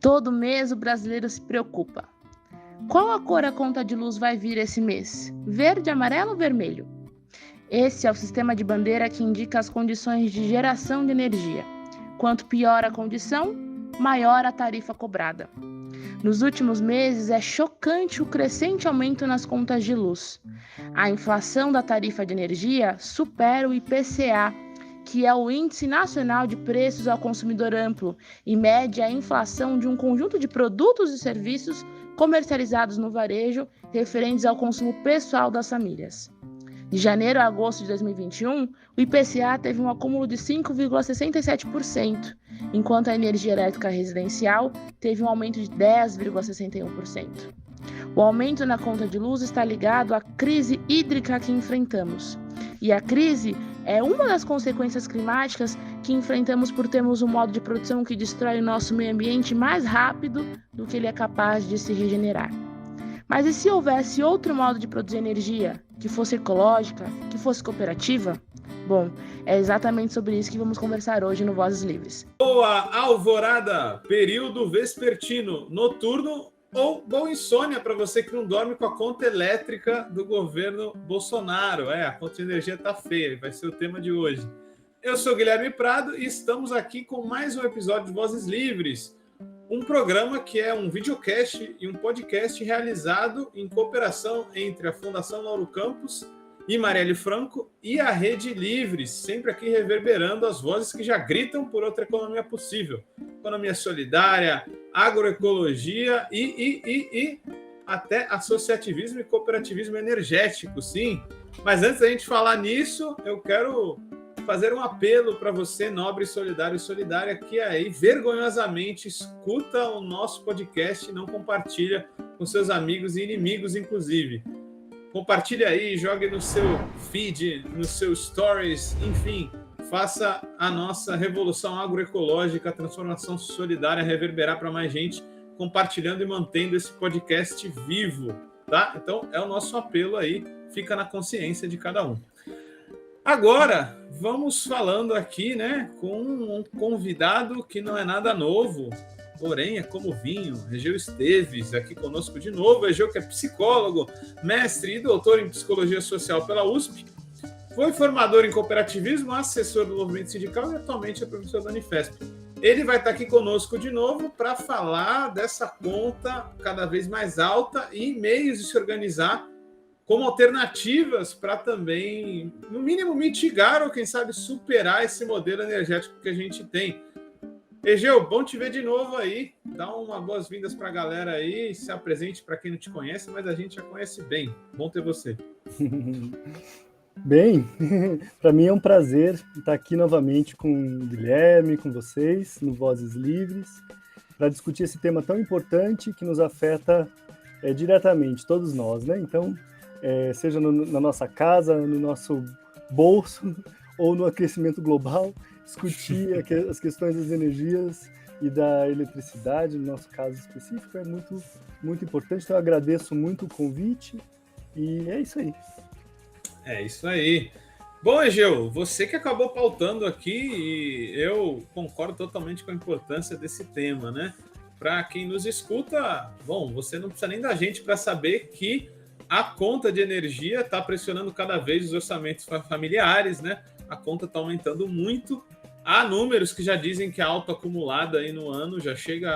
Todo mês o brasileiro se preocupa. Qual a cor a conta de luz vai vir esse mês? Verde, amarelo ou vermelho? Esse é o sistema de bandeira que indica as condições de geração de energia. Quanto pior a condição, maior a tarifa cobrada. Nos últimos meses, é chocante o crescente aumento nas contas de luz. A inflação da tarifa de energia supera o IPCA, que é o Índice Nacional de Preços ao Consumidor Amplo, e mede a inflação de um conjunto de produtos e serviços comercializados no varejo referentes ao consumo pessoal das famílias. De janeiro a agosto de 2021, o IPCA teve um acúmulo de 5,67%, enquanto a energia elétrica residencial teve um aumento de 10,61%. O aumento na conta de luz está ligado à crise hídrica que enfrentamos. E a crise é uma das consequências climáticas que enfrentamos por termos um modo de produção que destrói o nosso meio ambiente mais rápido do que ele é capaz de se regenerar. Mas e se houvesse outro modo de produzir energia, que fosse ecológica, que fosse cooperativa? Bom, é exatamente sobre isso que vamos conversar hoje no Vozes Livres. Boa alvorada, período vespertino, noturno ou boa insônia para você que não dorme com a conta elétrica do governo Bolsonaro. A conta de energia está feia, vai ser o tema de hoje. Eu sou Guilherme Prado e estamos aqui com mais um episódio de Vozes Livres, um programa que é um videocast e um podcast realizado em cooperação entre a Fundação Lauro Campos e Marielle Franco e a Rede Livres, sempre aqui reverberando as vozes que já gritam por outra economia possível. Economia solidária, agroecologia e até associativismo e cooperativismo energético, sim. Mas antes da gente falar nisso, eu quero fazer um apelo para você, nobre, solidário e solidária, que aí vergonhosamente escuta o nosso podcast e não compartilha com seus amigos e inimigos, inclusive. Compartilhe aí, jogue no seu feed, no seu stories, enfim, faça a nossa revolução agroecológica, a transformação solidária reverberar para mais gente, compartilhando e mantendo esse podcast vivo, tá? Então, é o nosso apelo aí, fica na consciência de cada um. Agora, vamos falando aqui, né, com um convidado que não é nada novo, porém é como vinho, Egeu Esteves, aqui conosco de novo. Egeu, que é psicólogo, mestre e doutor em psicologia social pela USP, foi formador em cooperativismo, assessor do movimento sindical e atualmente é professor da Unifesp. Ele vai estar aqui conosco de novo para falar dessa conta cada vez mais alta e meios de se organizar como alternativas para também, no mínimo, mitigar ou, quem sabe, superar esse modelo energético que a gente tem. Egeu, bom te ver de novo aí. Dá uma boas-vindas para a galera aí, se apresente para quem não te conhece, mas a gente já conhece bem. Bom ter você. Bem, para mim é um prazer estar aqui novamente com o Guilherme, com vocês, no Vozes Livres, para discutir esse tema tão importante que nos afeta diretamente, todos nós, né? Então, seja na nossa casa, no nosso bolso ou no aquecimento global, discutir as questões das energias e da eletricidade, no nosso caso específico, é muito, muito importante. Então, eu agradeço muito o convite e é isso aí. É isso aí. Bom, Egeu, você que acabou pautando aqui e eu concordo totalmente com a importância desse tema, né? Para quem nos escuta, bom, você não precisa nem da gente para saber que a conta de energia está pressionando cada vez os orçamentos familiares, né? A conta está aumentando muito. Há números que já dizem que a autoacumulada aí no ano já chega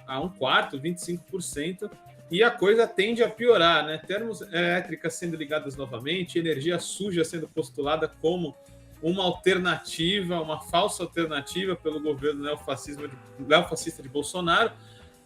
a um quarto, 25%, e a coisa tende a piorar, né? Termos elétricas sendo ligadas novamente, energia suja sendo postulada como uma alternativa, uma falsa alternativa pelo governo neofascista de Bolsonaro.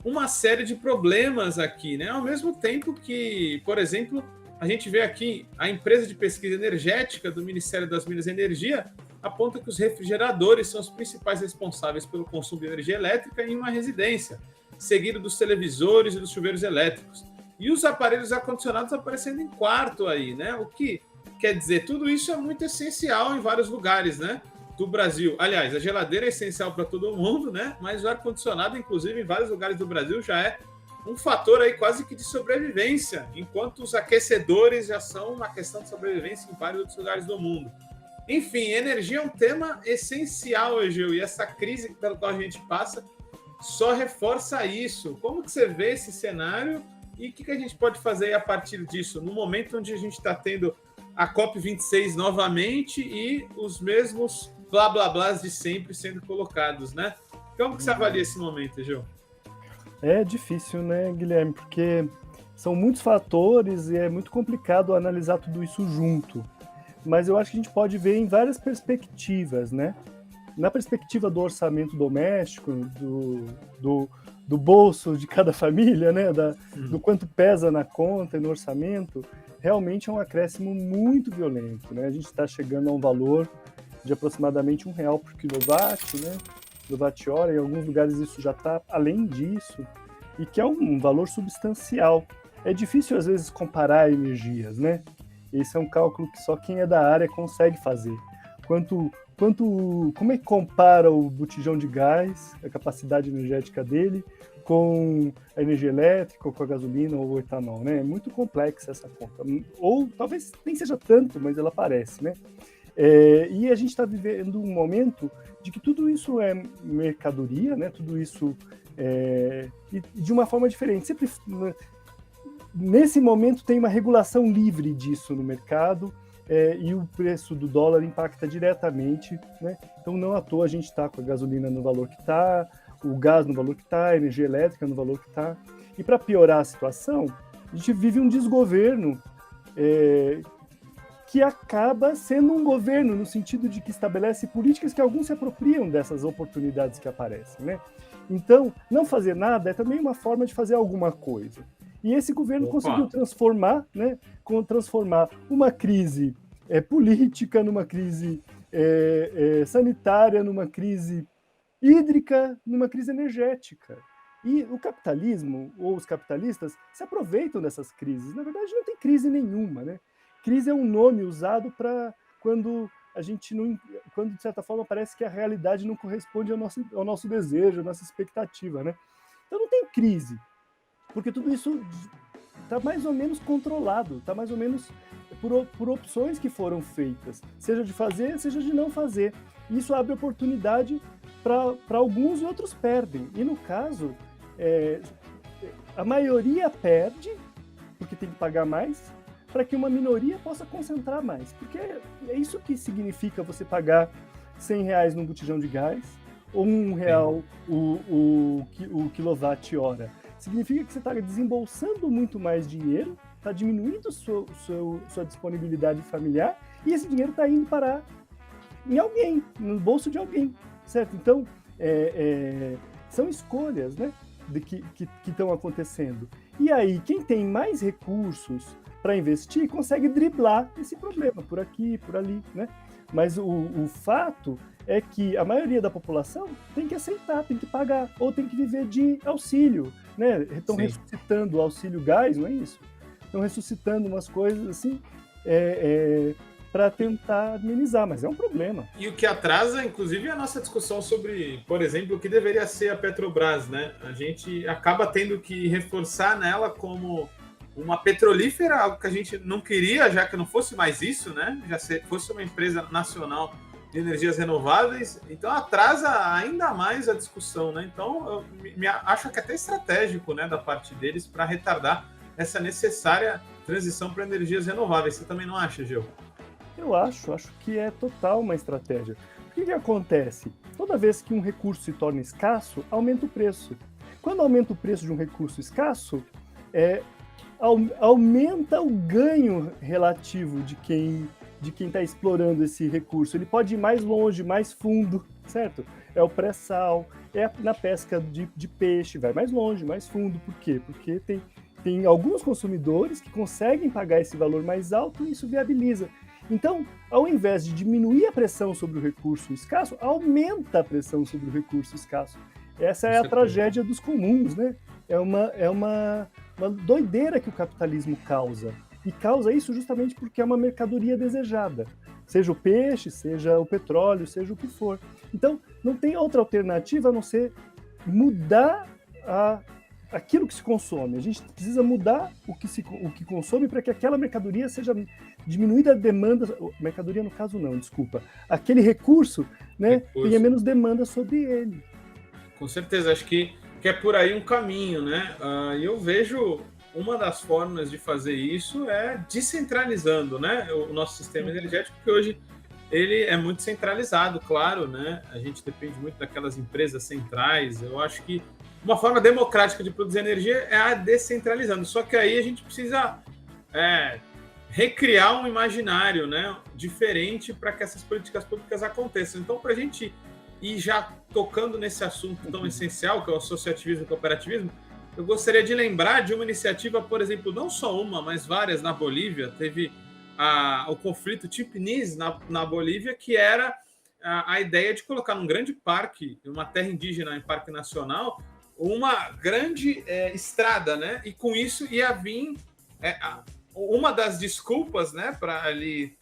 Uma série de problemas aqui, né? Ao mesmo tempo que, por exemplo, a gente vê aqui a empresa de pesquisa energética do Ministério das Minas e Energia aponta que os refrigeradores são os principais responsáveis pelo consumo de energia elétrica em uma residência, seguido dos televisores e dos chuveiros elétricos. E os aparelhos ar-condicionados aparecendo em quarto aí, né? O que quer dizer, tudo isso é muito essencial em vários lugares, né? Do Brasil. Aliás, a geladeira é essencial para todo mundo, né? Mas o ar-condicionado, inclusive, em vários lugares do Brasil, já é um fator aí quase que de sobrevivência, enquanto os aquecedores já são uma questão de sobrevivência em vários outros lugares do mundo. Enfim, energia é um tema essencial, Egeu, e essa crise pela qual a gente passa só reforça isso. Como que você vê esse cenário e o que a gente pode fazer a partir disso, no momento onde a gente está tendo a COP26 novamente e os mesmos blá blá blás de sempre sendo colocados, né? Como que você avalia esse momento, Gil? É difícil, né, Guilherme? Porque são muitos fatores e é muito complicado analisar tudo isso junto. Mas eu acho que a gente pode ver em várias perspectivas, né? Na perspectiva do orçamento doméstico, do bolso de cada família, né? Do quanto pesa na conta e no orçamento, realmente é um acréscimo muito violento, né? A gente está chegando a um valor de aproximadamente R$1 por quilowatt, né? Quilowatt-hora, em alguns lugares isso já está além disso, e que é um valor substancial. É difícil, às vezes, comparar energias, né? Esse é um cálculo que só quem é da área consegue fazer. Como é que compara o botijão de gás, a capacidade energética dele, com a energia elétrica, ou com a gasolina, ou o etanol, né? É muito complexa essa conta. Ou talvez nem seja tanto, mas ela aparece, né? E a gente está vivendo um momento de que tudo isso é mercadoria, né? Tudo isso e de uma forma diferente. Sempre, nesse momento tem uma regulação livre disso no mercado, e o preço do dólar impacta diretamente, né? Então não à toa a gente está com a gasolina no valor que está, o gás no valor que está, a energia elétrica no valor que está. E para piorar a situação, a gente vive um desgoverno que acaba sendo um governo no sentido de que estabelece políticas que alguns se apropriam dessas oportunidades que aparecem, né? Então, não fazer nada é também uma forma de fazer alguma coisa. E esse governo conseguiu transformar uma crise política numa crise sanitária, numa crise hídrica, numa crise energética. E o capitalismo, ou os capitalistas, se aproveitam dessas crises. Na verdade, não tem crise nenhuma, né? Crise é um nome usado para quando a gente não, quando de certa forma parece que a realidade não corresponde ao nosso desejo, à nossa expectativa, né? Então não tem crise, porque tudo isso está mais ou menos controlado, está mais ou menos por opções que foram feitas, seja de fazer, seja de não fazer. Isso abre oportunidade para alguns e outros perdem. E no caso, a maioria perde, porque tem que pagar mais, para que uma minoria possa concentrar mais. Porque é isso que significa você pagar R$100 num botijão de gás, ou R$1 o quilowatt-hora. Significa que você está desembolsando muito mais dinheiro, está diminuindo sua disponibilidade familiar, e esse dinheiro está indo parar em alguém, no bolso de alguém, certo? Então, são escolhas, né, que estão acontecendo. E aí, quem tem mais recursos para investir consegue driblar esse problema, por aqui, por ali, né? Mas o fato é que a maioria da população tem que aceitar, tem que pagar, ou tem que viver de auxílio, né? Estão ressuscitando o auxílio gás, não é isso? Estão ressuscitando umas coisas assim para tentar amenizar, mas é um problema. E o que atrasa, inclusive, a nossa discussão sobre, por exemplo, o que deveria ser a Petrobras, né? A gente acaba tendo que reforçar nela como uma petrolífera, algo que a gente não queria, já que não fosse mais isso, né? Já fosse uma empresa nacional de energias renováveis, então atrasa ainda mais a discussão, né? Então, eu acho que é até estratégico, né, da parte deles para retardar essa necessária transição para energias renováveis. Você também não acha, Gil? Eu acho que é total uma estratégia. O que acontece? Toda vez que um recurso se torna escasso, aumenta o preço. Quando aumenta o preço de um recurso escasso, aumenta o ganho relativo de quem está explorando esse recurso. Ele pode ir mais longe, mais fundo, certo? É o pré-sal, na pesca de peixe, vai mais longe, mais fundo. Por quê? Porque tem alguns consumidores que conseguem pagar esse valor mais alto e isso viabiliza. Então, ao invés de diminuir a pressão sobre o recurso escasso, aumenta a pressão sobre o recurso escasso. Essa é a tragédia dos comuns, né? É uma doideira que o capitalismo causa. E causa isso justamente porque é uma mercadoria desejada. Seja o peixe, seja o petróleo, seja o que for. Então, não tem outra alternativa a não ser mudar aquilo que se consome. A gente precisa mudar o que consome para que aquela mercadoria seja diminuída a demanda. Mercadoria no caso não, desculpa. Aquele recurso, né, tenha menos demanda sobre ele. Com certeza, acho que é por aí um caminho, né? E eu vejo uma das formas de fazer isso é descentralizando, né, o nosso sistema energético, que hoje ele é muito centralizado, claro, né? A gente depende muito daquelas empresas centrais. Eu acho que uma forma democrática de produzir energia é a descentralizando. Só que aí a gente precisa recriar um imaginário, né, diferente para que essas políticas públicas aconteçam. Então, para a gente ir já tocando nesse assunto tão essencial, que é o associativismo e cooperativismo, eu gostaria de lembrar de uma iniciativa, por exemplo, não só uma, mas várias na Bolívia. Teve o conflito Chipnis na Bolívia, que era a ideia de colocar num grande parque, uma terra indígena em parque nacional, uma grande estrada, né? E com isso ia vir uma das desculpas, né, para ali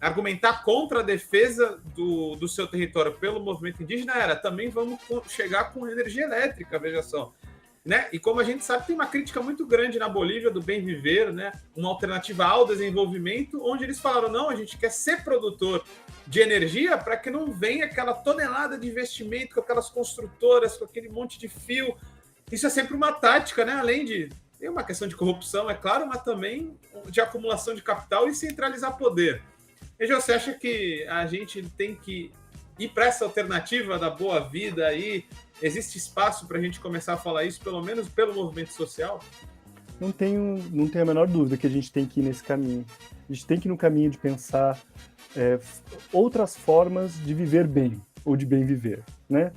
argumentar contra a defesa do seu território pelo movimento indígena era também vamos chegar com energia elétrica, veja só. Né? E como a gente sabe, tem uma crítica muito grande na Bolívia do bem viver, né? Uma alternativa ao desenvolvimento, onde eles falaram, não, a gente quer ser produtor de energia para que não venha aquela tonelada de investimento com aquelas construtoras, com aquele monte de fio. Isso é sempre uma tática, né? Além de ter uma questão de corrupção, é claro, mas também de acumulação de capital e centralizar poder. E você acha que a gente tem que ir para essa alternativa da boa vida aí? Existe espaço para a gente começar a falar isso, pelo menos pelo movimento social? Não tenho a menor dúvida que a gente tem que ir nesse caminho. A gente tem que ir no caminho de pensar outras formas de viver bem, ou de bem viver, né?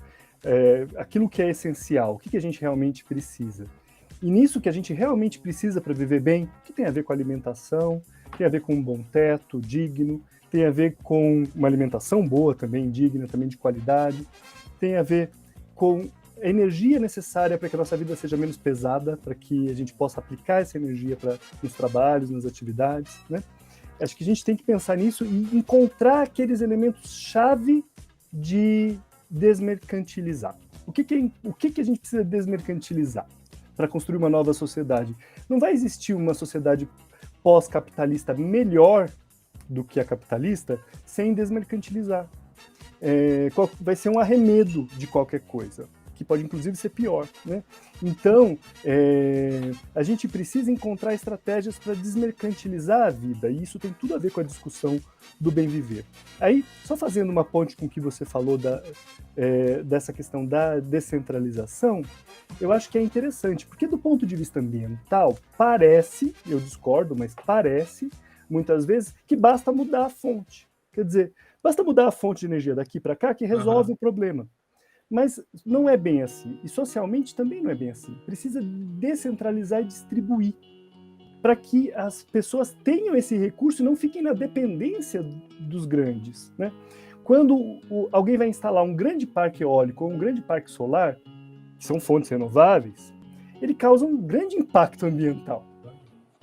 Aquilo que é essencial, o que a gente realmente precisa. E nisso que a gente realmente precisa para viver bem, que tem a ver com alimentação, tem a ver com um bom teto, digno, tem a ver com uma alimentação boa também, digna, também de qualidade, tem a ver com a energia necessária para que a nossa vida seja menos pesada, para que a gente possa aplicar essa energia nos trabalhos, nas atividades, né? Acho que a gente tem que pensar nisso e encontrar aqueles elementos-chave de desmercantilizar. O que a gente precisa desmercantilizar para construir uma nova sociedade? Não vai existir uma sociedade pós-capitalista melhor do que a capitalista sem desmercantilizar. Vai ser um arremedo de qualquer coisa, que pode inclusive ser pior, né? Então, a gente precisa encontrar estratégias para desmercantilizar a vida, e isso tem tudo a ver com a discussão do bem viver. Aí, só fazendo uma ponte com o que você falou dessa questão da descentralização, eu acho que é interessante, porque do ponto de vista ambiental, parece, eu discordo, mas parece, muitas vezes, que basta mudar a fonte. Quer dizer, basta mudar a fonte de energia daqui para cá que resolve o problema. Mas não é bem assim. E socialmente também não é bem assim. Precisa descentralizar e distribuir para que as pessoas tenham esse recurso e não fiquem na dependência dos grandes, né? Quando alguém vai instalar um grande parque eólico ou um grande parque solar, que são fontes renováveis, ele causa um grande impacto ambiental.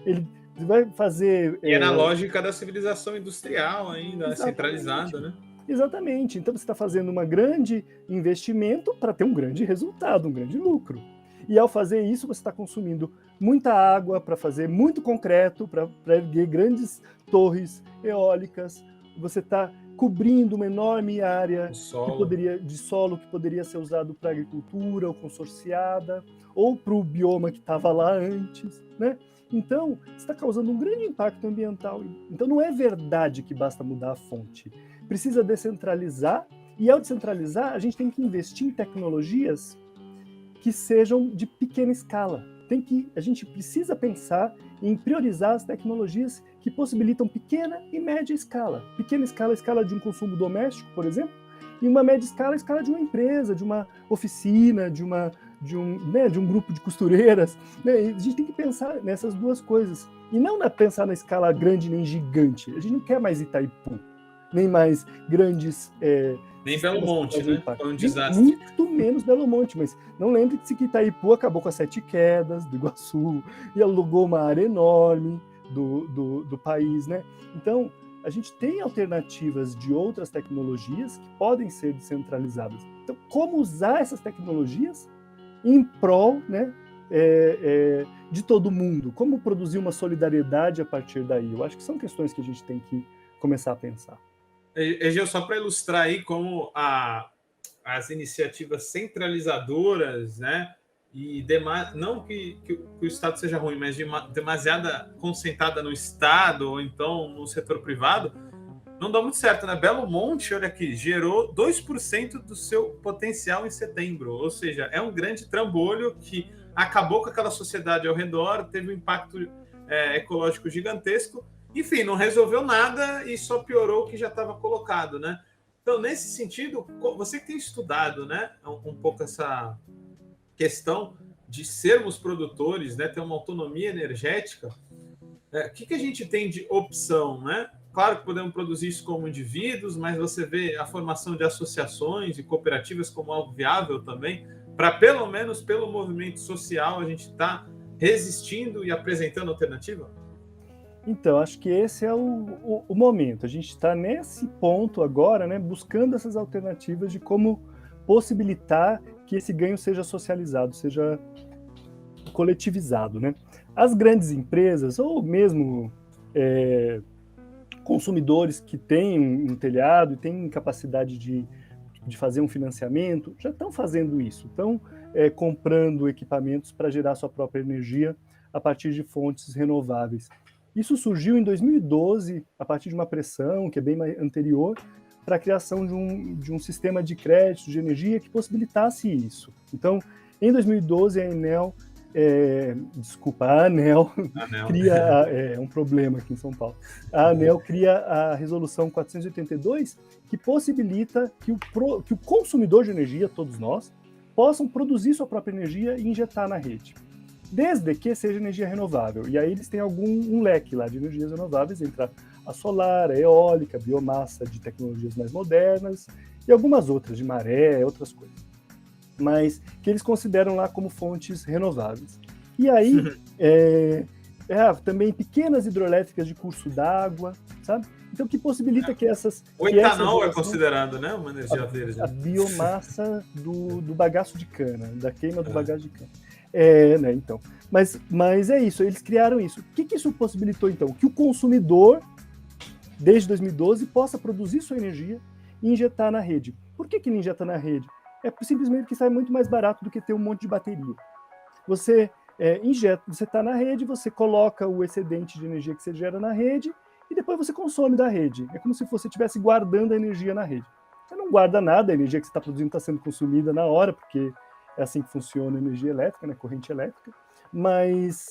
Ele vai fazer... E é na lógica da civilização industrial ainda, centralizada, né? Exatamente. Então você está fazendo um grande investimento para ter um grande resultado, um grande lucro. E ao fazer isso, você está consumindo muita água para fazer muito concreto, para erguer grandes torres eólicas. Você está cobrindo uma enorme área de solo que poderia ser usado para agricultura ou consorciada, ou para o bioma que estava lá antes, né? Então, está causando um grande impacto ambiental. Então, não é verdade que basta mudar a fonte. Precisa descentralizar, e ao descentralizar, a gente tem que investir em tecnologias que sejam de pequena escala. A gente precisa pensar em priorizar as tecnologias que possibilitam pequena e média escala. Pequena escala, a escala de um consumo doméstico, por exemplo, e uma média escala, a escala de uma empresa, de uma oficina, de um grupo de costureiras, né? A gente tem que pensar nessas duas coisas. E não pensar na escala grande nem gigante. A gente não quer mais Itaipu, nem mais grandes... nem Belo Monte, né? Foi um desastre. Muito menos Belo Monte, mas não lembre-se que Itaipu acabou com as 7 quedas do Iguaçu e alugou uma área enorme do país, né? Então, a gente tem alternativas de outras tecnologias que podem ser descentralizadas. Então, como usar essas tecnologias em prol, né, de todo mundo? Como produzir uma solidariedade a partir daí? Eu acho que são questões que a gente tem que começar a pensar. Egeu, só para ilustrar aí como a as iniciativas centralizadoras, né? E não que o Estado seja ruim, mas demasiada concentrada no Estado ou então no setor privado, não dá muito certo, né? Belo Monte, olha aqui, gerou 2% do seu potencial em setembro, ou seja, é um grande trambolho que acabou com aquela sociedade ao redor, teve um impacto ecológico gigantesco, enfim, não resolveu nada e só piorou o que já estava colocado, né? Então, nesse sentido, você que tem estudado, né, um pouco essa questão de sermos produtores, né, ter uma autonomia energética, o que a gente tem de opção, né? Claro que podemos produzir isso como indivíduos, mas você vê a formação de associações e cooperativas como algo viável também, para pelo menos pelo movimento social a gente está resistindo e apresentando alternativa? Então, acho que esse é o momento. A gente está nesse ponto agora, né, buscando essas alternativas de como possibilitar que esse ganho seja socializado, seja coletivizado, né? As grandes empresas, ou mesmo consumidores que têm um telhado e têm capacidade de fazer um financiamento, já estão fazendo isso. Estão comprando equipamentos para gerar sua própria energia a partir de fontes renováveis. Isso surgiu em 2012, a partir de uma pressão que é bem anterior, para a criação de um sistema de crédito de energia que possibilitasse isso. Então, em 2012, a ANEEL cria, um problema aqui em São Paulo, a ANEEL cria a resolução 482, que possibilita que o consumidor de energia, todos nós, possam produzir sua própria energia e injetar na rede, desde que seja energia renovável. E aí eles têm um leque lá de energias renováveis, entre a solar, a eólica, a biomassa de tecnologias mais modernas e algumas outras, de maré, outras coisas, mas que eles consideram lá como fontes renováveis. E aí, também pequenas hidrelétricas de curso d'água, sabe? Então, que possibilita que essas... O etanol é considerado, né, uma energia verde. A biomassa do bagaço de cana, da queima do bagaço de cana. Né, então. Mas é isso, eles criaram isso. O que isso possibilitou, então? Que o consumidor, desde 2012, possa produzir sua energia e injetar na rede. Por que ele injeta na rede? É simplesmente porque sai muito mais barato do que ter um monte de bateria. Você injeta, você está na rede, você coloca o excedente de energia que você gera na rede e depois você consome da rede. É como se você estivesse guardando a energia na rede. Você não guarda nada, a energia que você está produzindo está sendo consumida na hora, porque é assim que funciona a energia elétrica, né, corrente elétrica, mas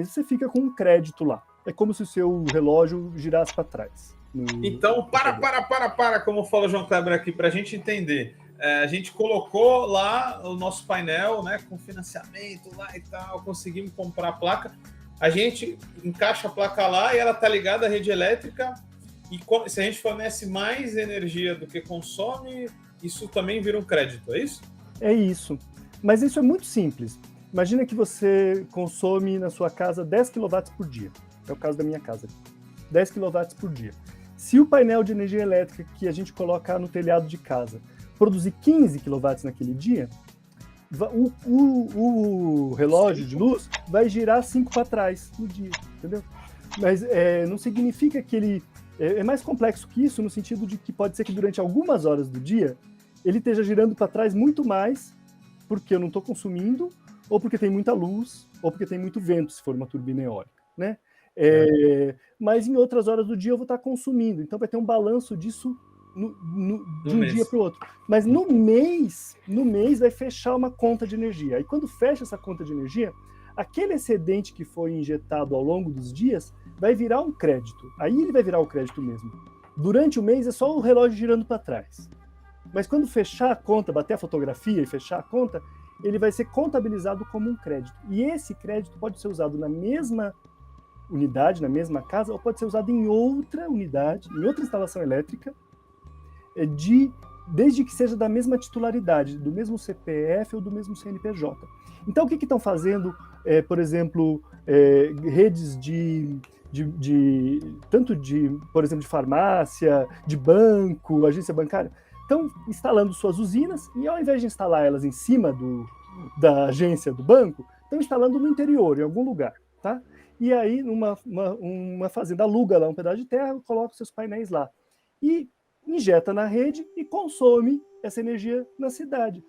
você fica com um crédito lá. É como se o seu relógio girasse para trás. Então, para, como fala o João Kleber aqui, para a gente entender. A gente colocou lá o nosso painel, né, com financiamento lá e tal, conseguimos comprar a placa. A gente encaixa a placa lá e ela está ligada à rede elétrica. E se a gente fornece mais energia do que consome, isso também vira um crédito, é isso? É isso. Mas isso é muito simples. Imagina que você consome na sua casa 10 kW por dia. É o caso da minha casa. 10 kW por dia. Se o painel de energia elétrica que a gente coloca no telhado de casa produzir 15 kW naquele dia, o relógio de luz vai girar 5 para trás no dia, entendeu? Mas não significa que ele... É mais complexo que isso, no sentido de que pode ser que durante algumas horas do dia ele esteja girando para trás muito mais porque eu não estou consumindo, ou porque tem muita luz, ou porque tem muito vento, se for uma turbina eólica, né? Mas em outras horas do dia eu vou estar consumindo, então vai ter um balanço disso de um dia para o outro. Mas no mês vai fechar uma conta de energia. E quando fecha essa conta de energia, aquele excedente que foi injetado ao longo dos dias vai virar um crédito. Aí ele vai virar o crédito mesmo. Durante o mês é só o relógio girando para trás. Mas quando fechar a conta, bater a fotografia e fechar a conta, ele vai ser contabilizado como um crédito. E esse crédito pode ser usado na mesma unidade, na mesma casa, ou pode ser usado em outra unidade, em outra instalação elétrica, desde que seja da mesma titularidade, do mesmo CPF ou do mesmo CNPJ. Então, o que estão fazendo, por exemplo, redes por exemplo, de farmácia, de banco, agência bancária, estão instalando suas usinas e, ao invés de instalar elas em cima da agência do banco, estão instalando no interior, em algum lugar, tá? E aí, uma fazenda aluga lá um pedaço de terra, coloca seus painéis lá. E injeta na rede e consome essa energia na cidade.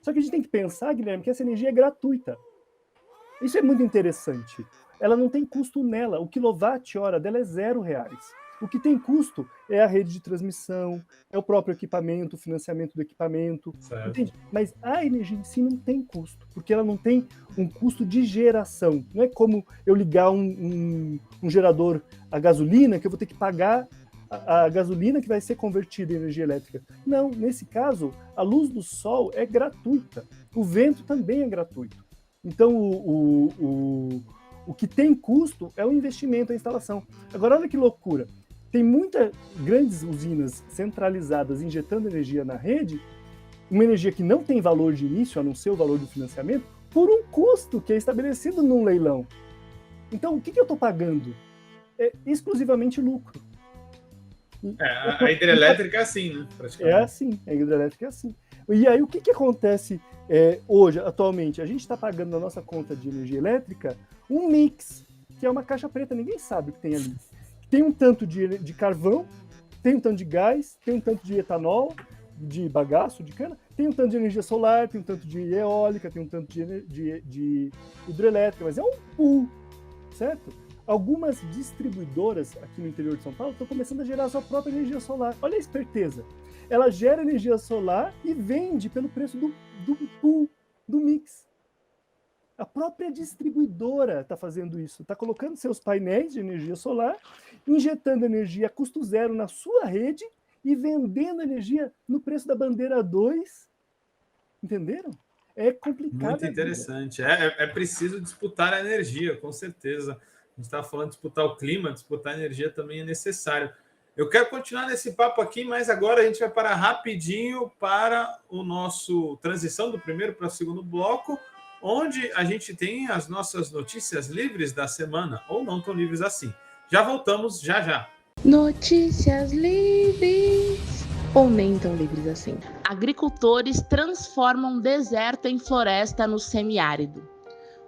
Só que a gente tem que pensar, Guilherme, que essa energia é gratuita. Isso é muito interessante. Ela não tem custo nela. O quilowatt-hora dela é R$0. O que tem custo é a rede de transmissão, é o próprio equipamento, o financiamento do equipamento, entende? Mas a energia em si não tem custo, porque ela não tem um custo de geração. Não é como eu ligar um gerador a gasolina, que eu vou ter que pagar a gasolina que vai ser convertida em energia elétrica. Não, nesse caso, a luz do sol é gratuita. O vento também é gratuito. Então, o que tem custo é o investimento, a instalação. Agora, olha que loucura. Tem muitas grandes usinas centralizadas injetando energia na rede, uma energia que não tem valor de início, a não ser o valor do financiamento, por um custo que é estabelecido num leilão. Então, o que eu estou pagando? É exclusivamente lucro. A hidrelétrica é assim, né? É assim, a hidrelétrica é assim. E aí, o que acontece hoje, atualmente? A gente está pagando na nossa conta de energia elétrica um mix, que é uma caixa preta, ninguém sabe o que tem ali. Tem um tanto de carvão, tem um tanto de gás, tem um tanto de etanol, de bagaço, de cana, tem um tanto de energia solar, tem um tanto de eólica, tem um tanto de hidrelétrica, mas é um pool, certo? Algumas distribuidoras aqui no interior de São Paulo estão começando a gerar a sua própria energia solar. Olha a esperteza. Ela gera energia solar e vende pelo preço do pool, do mix. A própria distribuidora está fazendo isso, está colocando seus painéis de energia solar, injetando energia a custo zero na sua rede e vendendo energia no preço da bandeira 2. Entenderam? É complicado. Muito interessante. É preciso disputar a energia, com certeza. A gente estava falando de disputar o clima, disputar a energia também é necessário. Eu quero continuar nesse papo aqui, mas agora a gente vai parar rapidinho para o nosso transição do primeiro para o segundo bloco, onde a gente tem as nossas notícias livres da semana, ou não tão livres assim. Já voltamos, já. Notícias livres, ou nem tão livres assim. Agricultores transformam deserto em floresta no semiárido.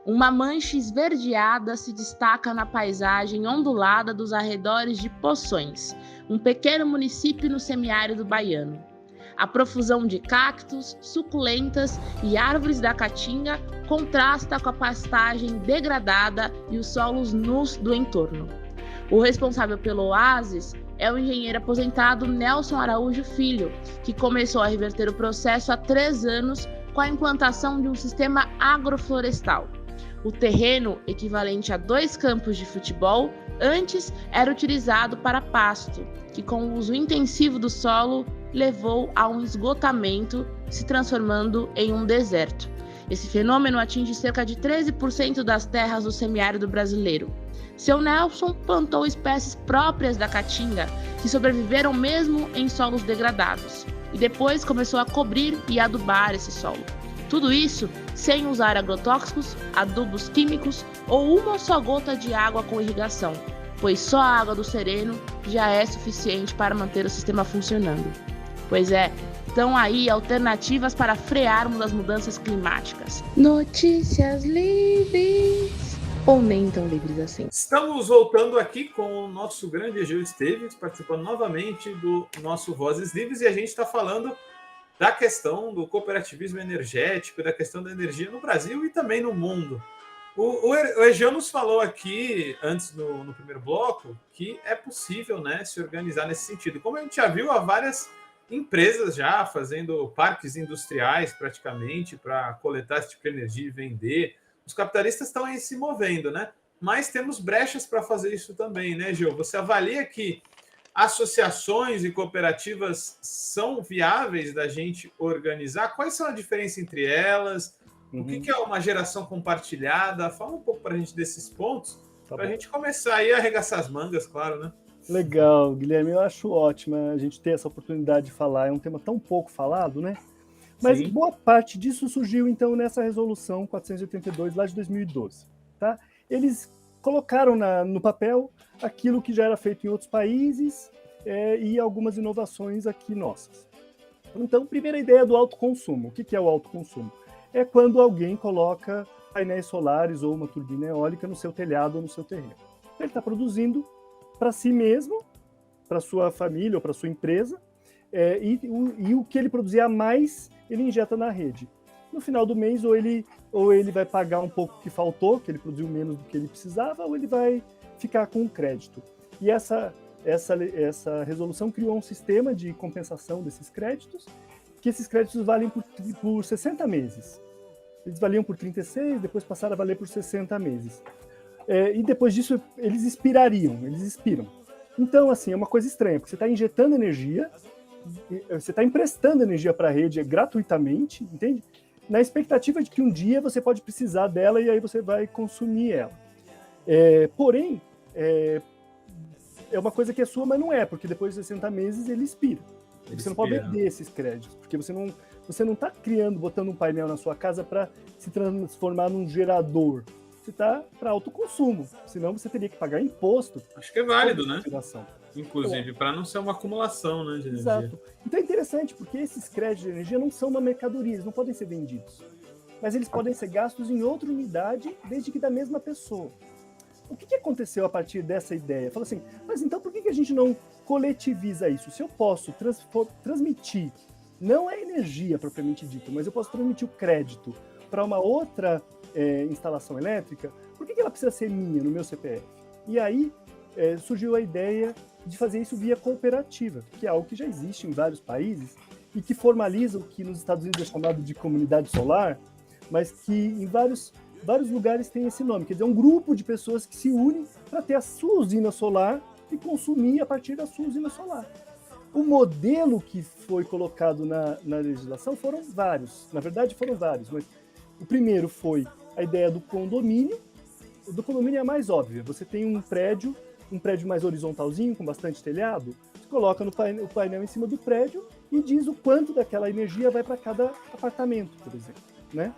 Uma mancha esverdeada se destaca na paisagem ondulada dos arredores de Poções, um pequeno município no semiárido baiano. A profusão de cactos, suculentas e árvores da caatinga contrasta com a pastagem degradada e os solos nus do entorno. O responsável pelo oásis é o engenheiro aposentado Nelson Araújo Filho, que começou a reverter o processo há 3 anos com a implantação de um sistema agroflorestal. O terreno, equivalente a 2 campos de futebol, antes era utilizado para pasto, que com o uso intensivo do solo levou a um esgotamento, se transformando em um deserto. Esse fenômeno atinge cerca de 13% das terras do semiárido brasileiro. Seu Nelson plantou espécies próprias da caatinga, que sobreviveram mesmo em solos degradados, e depois começou a cobrir e adubar esse solo. Tudo isso sem usar agrotóxicos, adubos químicos ou uma só gota de água com irrigação, pois só a água do sereno já é suficiente para manter o sistema funcionando. Pois é, estão aí alternativas para frearmos as mudanças climáticas. Notícias livres, ou nem tão livres assim. Estamos voltando aqui com o nosso grande Egeu Esteves, participando novamente do nosso Vozes Livres, e a gente está falando da questão do cooperativismo energético, da questão da energia no Brasil e também no mundo. O Egeu nos falou aqui, antes no primeiro bloco, que é possível, né, se organizar nesse sentido. Como a gente já viu, há várias empresas já fazendo parques industriais, praticamente, para coletar esse tipo de energia e vender. Os capitalistas estão aí se movendo, né? Mas temos brechas para fazer isso também, né, Gil? Você avalia que associações e cooperativas são viáveis da gente organizar? Quais são a diferença entre elas? O que é uma geração compartilhada? Fala um pouco para a gente desses pontos, para a gente começar aí a arregaçar as mangas, claro, né? Legal, Guilherme, eu acho ótimo a gente ter essa oportunidade de falar. É um tema tão pouco falado, né? Mas Sim. Boa parte disso surgiu, então, nessa resolução 482, lá de 2012. Tá? Eles colocaram no papel aquilo que já era feito em outros países e algumas inovações aqui nossas. Então, primeira ideia do autoconsumo. O que é o autoconsumo? É quando alguém coloca painéis solares ou uma turbina eólica no seu telhado ou no seu terreno. Ele está produzindo para si mesmo, para sua família ou para sua empresa, e o que ele produzir a mais, ele injeta na rede. No final do mês, ou ele vai pagar um pouco que faltou, que ele produziu menos do que ele precisava, ou ele vai ficar com o crédito. E essa resolução criou um sistema de compensação desses créditos, que esses créditos valem por 60 meses. Eles valiam por 36, depois passaram a valer por 60 meses. E depois disso, eles expiram. Então, assim, é uma coisa estranha, porque você está injetando energia, você está emprestando energia para a rede gratuitamente, entende? Na expectativa de que um dia você pode precisar dela e aí você vai consumir ela. Porém, é uma coisa que é sua, mas não é, porque depois de 60 meses ele expira. Você não pode vender esses créditos, porque você não está botando um painel na sua casa para se transformar num gerador. Você está para autoconsumo, senão você teria que pagar imposto. Acho que é válido, né? Inclusive, para não ser uma acumulação, né, de energia. Exato. Então é interessante, porque esses créditos de energia não são uma mercadoria, eles não podem ser vendidos. Mas eles podem ser gastos em outra unidade, desde que da mesma pessoa. O que aconteceu a partir dessa ideia? Falou assim, mas então por que a gente não coletiviza isso? Se eu posso transmitir, não a energia propriamente dita, mas eu posso transmitir o crédito para uma outra instalação elétrica, por que ela precisa ser minha, no meu CPF? E aí surgiu a ideia de fazer isso via cooperativa, que é algo que já existe em vários países e que formaliza o que nos Estados Unidos é chamado de comunidade solar, mas que em vários lugares tem esse nome, quer dizer, é um grupo de pessoas que se unem para ter a sua usina solar e consumir a partir da sua usina solar. O modelo que foi colocado na legislação foram vários, mas o primeiro foi a ideia do condomínio. O do condomínio é a mais óbvia, você tem um prédio mais horizontalzinho, com bastante telhado, você coloca o painel em cima do prédio e diz o quanto daquela energia vai para cada apartamento, por exemplo, né?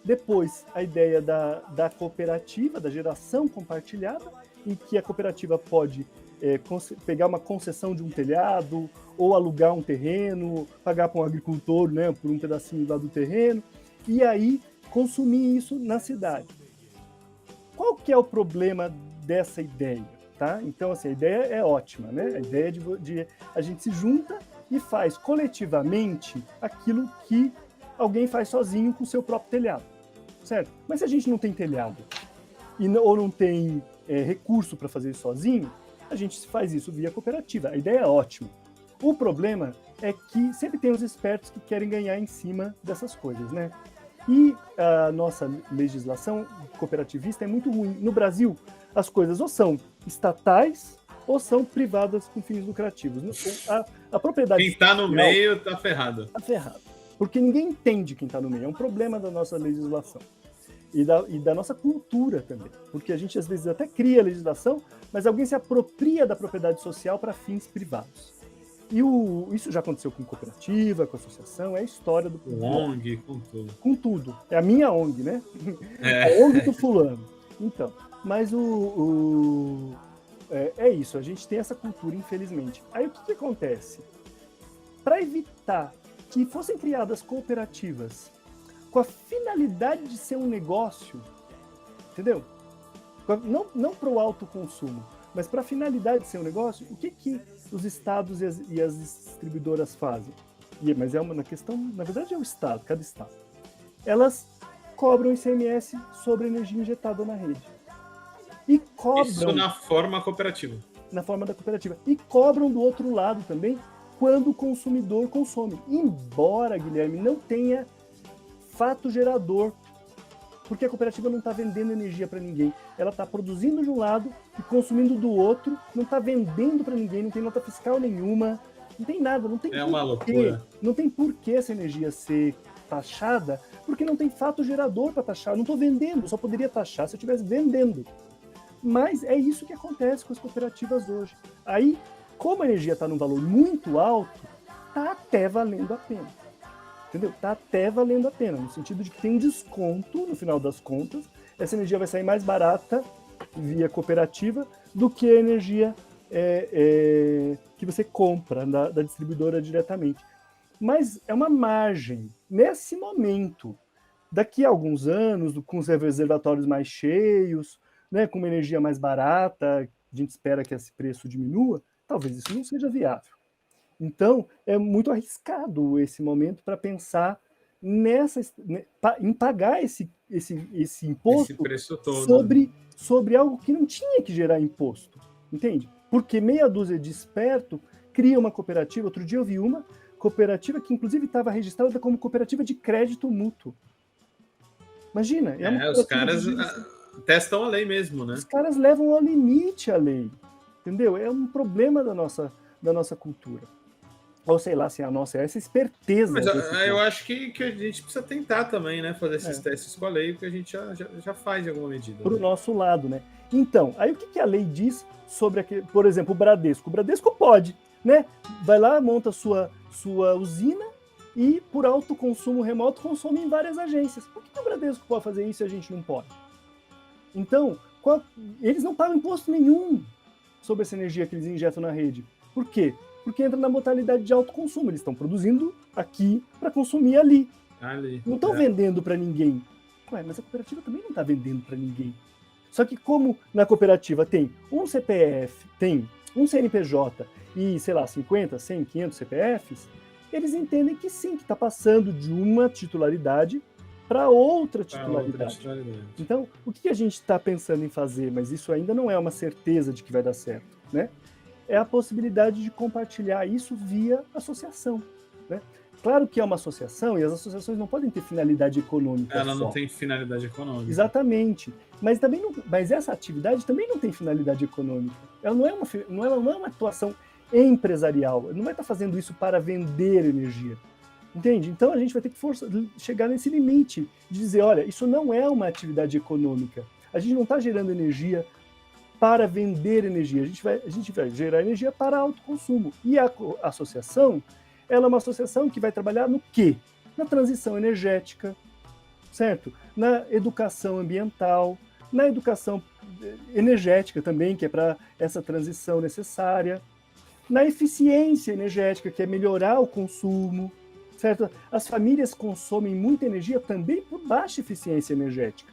Depois, a ideia da cooperativa, da geração compartilhada, em que a cooperativa pode pegar uma concessão de um telhado, ou alugar um terreno, pagar para um agricultor, né, por um pedacinho lá do terreno, e aí consumir isso na cidade. Qual que é o problema dessa ideia? Tá? Então, assim, a ideia é ótima, né? A ideia de a gente se junta e faz coletivamente aquilo que alguém faz sozinho com o seu próprio telhado, certo? Mas se a gente não tem telhado ou não tem recurso para fazer isso sozinho, a gente faz isso via cooperativa. A ideia é ótima. O problema é que sempre tem os espertos que querem ganhar em cima dessas coisas, né? E a nossa legislação cooperativista é muito ruim. No Brasil, as coisas ou são estatais ou são privadas com fins lucrativos. A propriedade... Quem está no meio está ferrado. Está ferrado. Porque ninguém entende quem está no meio. É um problema da nossa legislação. E da nossa cultura também. Porque a gente, às vezes, até cria a legislação, mas alguém se apropria da propriedade social para fins privados. E isso já aconteceu com cooperativa, com associação, é a história do... Com ONG, com tudo. Com tudo. É a minha ONG, né? A ONG do fulano. Então, mas é isso, a gente tem essa cultura, infelizmente. Aí o que acontece? Para evitar que fossem criadas cooperativas com a finalidade de ser um negócio, entendeu? Não para o autoconsumo, mas para a finalidade de ser um negócio, o que os estados e as distribuidoras fazem? Mas é uma questão, na verdade é o estado, cada estado. Elas cobram ICMS sobre a energia injetada na rede. E cobram... Isso na forma cooperativa. Na forma da cooperativa. E cobram do outro lado também, quando o consumidor consome. Embora, Guilherme, não tenha fato gerador, porque a cooperativa não está vendendo energia para ninguém. Ela está produzindo de um lado e consumindo do outro, não está vendendo para ninguém, não tem nota fiscal nenhuma, não tem nada, não tem uma loucura. Não tem porquê essa energia ser taxada, porque não tem fato gerador para taxar. Eu não estou vendendo, só poderia taxar se eu estivesse vendendo. Mas é isso que acontece com as cooperativas hoje. Aí, como a energia está num valor muito alto, está até valendo a pena. Entendeu? Está até valendo a pena, no sentido de que tem um desconto, no final das contas, essa energia vai sair mais barata via cooperativa do que a energia que você compra da distribuidora diretamente. Mas é uma margem. Nesse momento, daqui a alguns anos, com os reservatórios mais cheios, né, com uma energia mais barata, a gente espera que esse preço diminua, talvez isso não seja viável. Então, é muito arriscado esse momento para pensar em pagar esse imposto Esse preço todo, né? sobre algo que não tinha que gerar imposto, entende? Porque meia dúzia de esperto cria uma cooperativa. Outro dia eu vi uma cooperativa que, inclusive, estava registrada como cooperativa de crédito mútuo. Imagina, os caras testam a lei mesmo, né? Os caras levam ao limite a lei, entendeu? É um problema da nossa cultura. Ou sei lá, se a nossa é essa esperteza. Mas eu acho que a gente precisa tentar também, né? Fazer esses testes com a lei, porque a gente já faz em alguma medida. Para o nosso lado, né? Então, aí o que a lei diz sobre, por exemplo, o Bradesco? O Bradesco pode, né? Vai lá, monta sua usina e, por alto consumo remoto, consome em várias agências. Por que o Bradesco pode fazer isso e a gente não pode? Então, eles não pagam imposto nenhum sobre essa energia que eles injetam na rede. Por quê? Porque entra na modalidade de alto consumo. Eles estão produzindo aqui para consumir ali. Não estão vendendo para ninguém. Ué, mas a cooperativa também não está vendendo para ninguém. Só que como na cooperativa tem um CPF, tem um CNPJ e, sei lá, 50, 100, 500 CPFs, eles entendem que sim, que está passando de uma titularidade para outra titularidade. Então, o que a gente está pensando em fazer, mas isso ainda não é uma certeza de que vai dar certo, né? É a possibilidade de compartilhar isso via associação, né? Claro que é uma associação e as associações não podem ter finalidade econômica. Ela não tem finalidade econômica. Exatamente. Mas essa atividade também não tem finalidade econômica. Ela não é uma atuação empresarial. Ela não vai estar fazendo isso para vender energia. Entende? Então a gente vai ter que chegar nesse limite de dizer, olha, isso não é uma atividade econômica. A gente não está gerando energia para vender energia. A gente vai gerar energia para autoconsumo. E a associação, ela é uma associação que vai trabalhar no quê? Na transição energética, certo? Na educação ambiental, na educação energética também, que é para essa transição necessária, na eficiência energética, que é melhorar o consumo, certo? As famílias consomem muita energia também por baixa eficiência energética.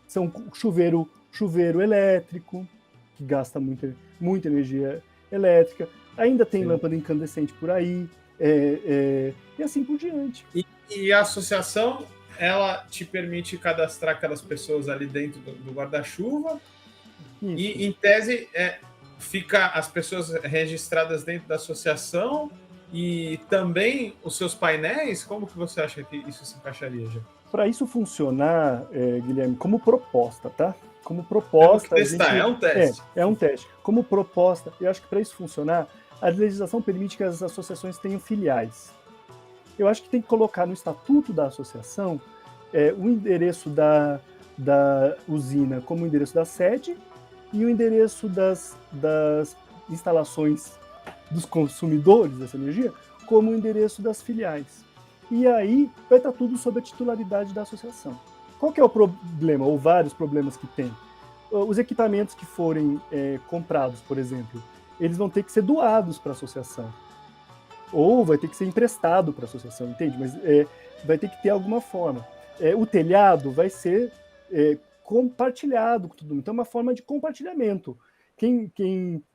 São chuveiro elétrico, que gasta muita energia elétrica. Ainda tem lâmpada incandescente por aí, e assim por diante. E a associação, ela te permite cadastrar aquelas pessoas ali dentro do guarda-chuva. E, em tese, fica as pessoas registradas dentro da associação e também os seus painéis. Como que você acha que isso se encaixaria, já? Para isso funcionar, Guilherme, como proposta, tá? Como proposta... É um teste. É um teste. Como proposta, eu acho que para isso funcionar, a legislação permite que as associações tenham filiais. Eu acho que tem que colocar no estatuto da associação o endereço da usina como o endereço da sede e o endereço das instalações dos consumidores dessa energia como o endereço das filiais. E aí vai estar tudo sob a titularidade da associação. Qual que é o problema, ou vários problemas que tem? Os equipamentos que forem comprados, por exemplo, eles vão ter que ser doados para a associação. Ou vai ter que ser emprestado para a associação, entende? Mas vai ter que ter alguma forma. O telhado vai ser compartilhado com todo mundo. Então, é uma forma de compartilhamento. Quem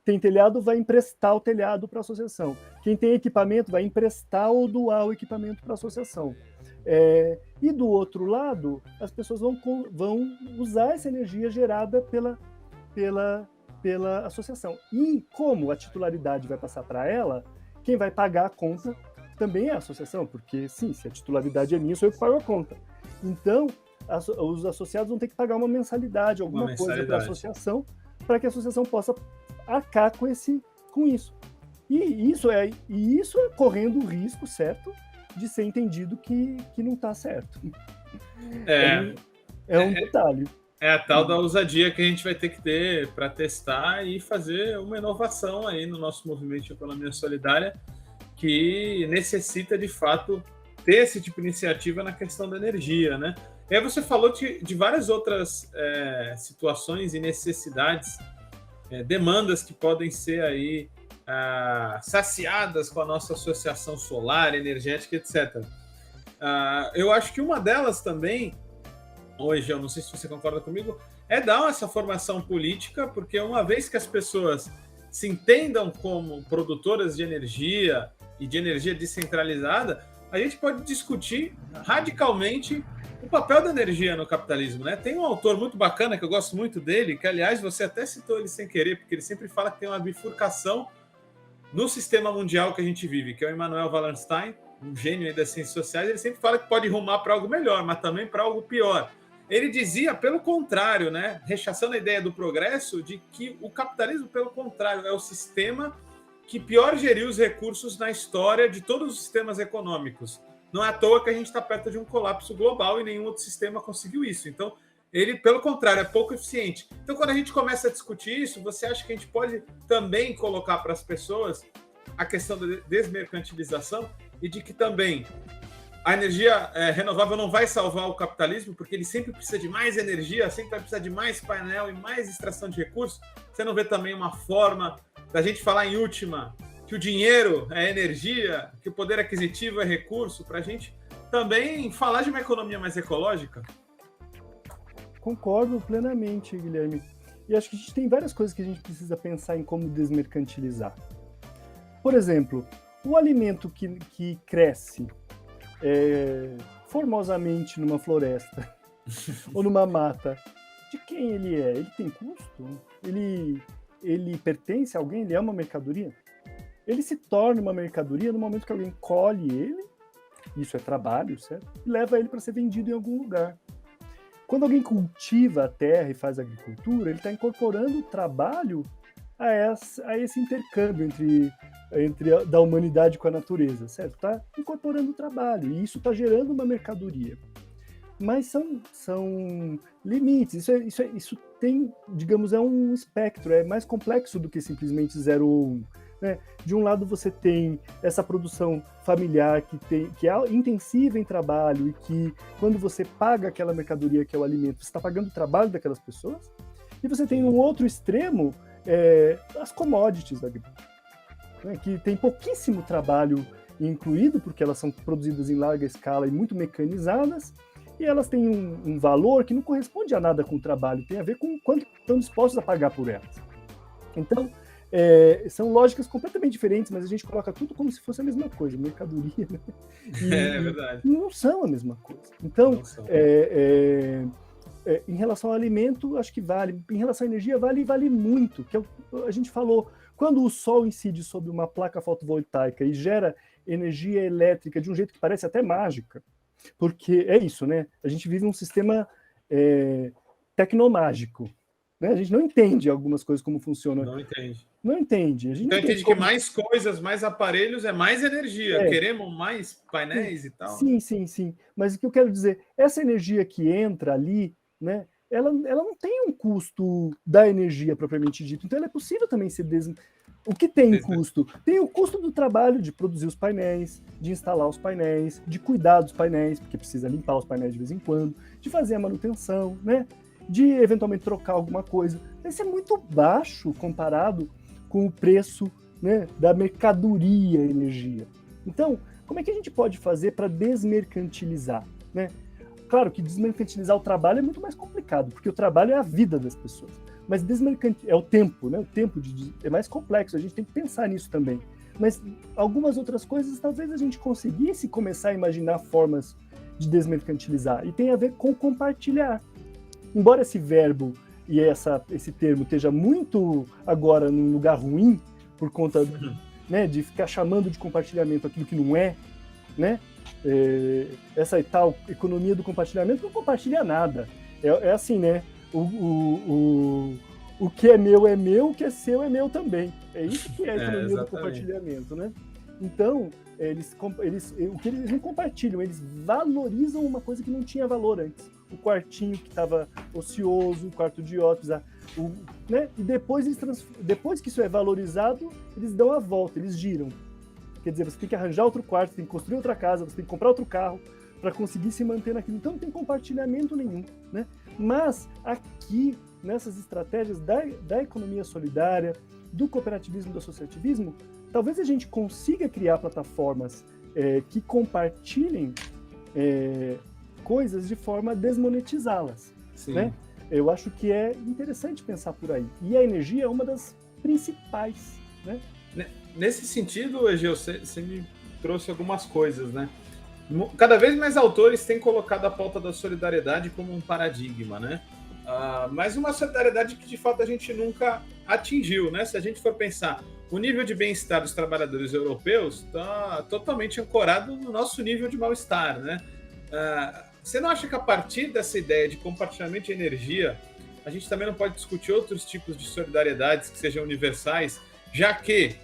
tem telhado vai emprestar o telhado para a associação. Quem tem equipamento vai emprestar ou doar o equipamento para a associação. E do outro lado, as pessoas vão usar essa energia gerada pela associação. E como a titularidade vai passar para ela, quem vai pagar a conta também é a associação, porque sim, se a titularidade é minha, sou eu que pago a conta. Então, os associados vão ter que pagar uma mensalidade, alguma coisa para a associação, para que a associação possa arcar com isso. E isso é correndo o risco, certo, de ser entendido que não está certo. É um detalhe. É a tal da ousadia que a gente vai ter que ter para testar e fazer uma inovação aí no nosso movimento de economia solidária, que necessita, de fato, ter esse tipo de iniciativa na questão da energia, né? E aí você falou de várias outras situações e necessidades, demandas que podem ser aí saciadas com a nossa associação solar, energética, etc. Eu acho que uma delas também, hoje, eu não sei se você concorda comigo, é dar essa formação política, porque uma vez que as pessoas se entendam como produtoras de energia e de energia descentralizada, a gente pode discutir radicalmente o papel da energia no capitalismo, né? Tem um autor muito bacana que eu gosto muito dele, que aliás você até citou ele sem querer, porque ele sempre fala que tem uma bifurcação no sistema mundial que a gente vive, que é o Immanuel Wallerstein, um gênio aí das ciências sociais. Ele sempre fala que pode rumar para algo melhor, mas também para algo pior. Ele dizia, pelo contrário, né, rechaçando a ideia do progresso, de que o capitalismo, pelo contrário, é o sistema que pior geriu os recursos na história de todos os sistemas econômicos. Não é à toa que a gente está perto de um colapso global e nenhum outro sistema conseguiu isso. Então, ele, pelo contrário, é pouco eficiente. Então, quando a gente começa a discutir isso, você acha que a gente pode também colocar para as pessoas a questão da desmercantilização e de que também a energia renovável não vai salvar o capitalismo, porque ele sempre precisa de mais energia, sempre vai precisar de mais painel e mais extração de recursos? Você não vê também uma forma da gente falar, em última, que o dinheiro é energia, que o poder aquisitivo é recurso, para a gente também falar de uma economia mais ecológica? Concordo plenamente, Guilherme. E acho que a gente tem várias coisas que a gente precisa pensar em como desmercantilizar. Por exemplo, o alimento que cresce formosamente numa floresta ou numa mata, de quem ele é? Ele tem custo? Ele pertence a alguém? Ele é uma mercadoria? Ele se torna uma mercadoria no momento que alguém colhe ele, isso é trabalho, certo? E leva ele para ser vendido em algum lugar. Quando alguém cultiva a terra e faz agricultura, ele está incorporando o trabalho a esse intercâmbio da humanidade com a natureza, certo? Está incorporando o trabalho, e isso está gerando uma mercadoria. Mas são limites, isso tem, digamos, é um espectro, é mais complexo do que simplesmente 0 ou 1. Né? De um lado você tem essa produção familiar que é intensiva em trabalho e que, quando você paga aquela mercadoria que é o alimento, você está pagando o trabalho daquelas pessoas. E você tem um outro extremo, as commodities da agricultura, né? Que tem pouquíssimo trabalho incluído, porque elas são produzidas em larga escala e muito mecanizadas, e elas têm um valor que não corresponde a nada com o trabalho, tem a ver com quanto estão dispostos a pagar por elas. Então, são lógicas completamente diferentes, mas a gente coloca tudo como se fosse a mesma coisa, mercadoria, né? É verdade. Não são a mesma coisa. Então, em relação ao alimento, acho que vale. Em relação à energia, vale muito. Que a gente falou, quando o sol incide sobre uma placa fotovoltaica e gera energia elétrica de um jeito que parece até mágica, porque é isso, né? A gente vive um sistema tecnomágico. Né? A gente não entende algumas coisas como funcionam. Não entende. Não entende. A gente então não entende que mais coisas, mais aparelhos é mais energia. Queremos mais painéis e tal. Sim. Mas o que eu quero dizer, essa energia que entra ali, né, ela não tem um custo da energia propriamente dito. Então ela é possível também ser O que tem custo? Tem o custo do trabalho de produzir os painéis, de instalar os painéis, de cuidar dos painéis, porque precisa limpar os painéis de vez em quando, de fazer a manutenção, né? De eventualmente trocar alguma coisa. Isso é muito baixo comparado com o preço, né, da mercadoria energia. Então, como é que a gente pode fazer para desmercantilizar? Né? Claro que desmercantilizar o trabalho é muito mais complicado, porque o trabalho é a vida das pessoas. Mas é o tempo, né? O tempo é mais complexo, a gente tem que pensar nisso também. Mas algumas outras coisas, talvez a gente conseguisse começar a imaginar formas de desmercantilizar. E tem a ver com compartilhar. Embora esse verbo e esse termo esteja muito agora num lugar ruim, por conta né, de ficar chamando de compartilhamento aquilo que não é, né? Essa tal economia do compartilhamento não compartilha nada. É assim, né? O que é meu, o que é seu é meu também. É isso que é a economia do compartilhamento, né? Então, eles não compartilham, eles valorizam uma coisa que não tinha valor antes. O quartinho que estava ocioso, o quarto de hóspedes, né? E depois que isso é valorizado, eles dão a volta, eles giram. Quer dizer, você tem que arranjar outro quarto, você tem que construir outra casa, você tem que comprar outro carro para conseguir se manter naquilo. Então não tem compartilhamento nenhum, né? Mas aqui, nessas estratégias da economia solidária, do cooperativismo, do associativismo, talvez a gente consiga criar plataformas que compartilhem coisas de forma a desmonetizá-las. Né? Eu acho que é interessante pensar por aí. E a energia é uma das principais, né? Nesse sentido, Egeu, você me trouxe algumas coisas, né? Cada vez mais autores têm colocado a pauta da solidariedade como um paradigma, né? Mas uma solidariedade que de fato a gente nunca atingiu, né? Se a gente for pensar, o nível de bem-estar dos trabalhadores europeus está totalmente ancorado no nosso nível de mal-estar, né? Você não acha que a partir dessa ideia de compartilhamento de energia, a gente também não pode discutir outros tipos de solidariedades que sejam universais, já que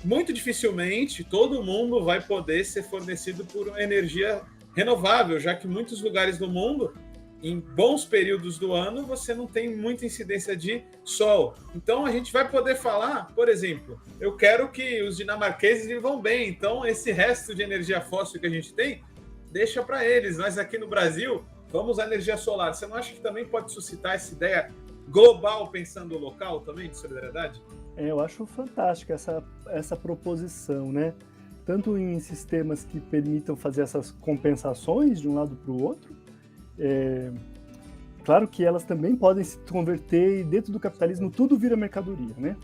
muito dificilmente todo mundo vai poder ser fornecido por energia renovável, já que muitos lugares do mundo, em bons períodos do ano, você não tem muita incidência de sol. Então, a gente vai poder falar, por exemplo, eu quero que os dinamarqueses vivam bem, então esse resto de energia fóssil que a gente tem, deixa para eles. Mas aqui no Brasil, vamos à energia solar. Você não acha que também pode suscitar essa ideia global, pensando local também, de solidariedade? Eu acho fantástica essa proposição, né? Tanto em sistemas que permitam fazer essas compensações de um lado para o outro. Claro que elas também podem se converter e dentro do capitalismo tudo vira mercadoria, né?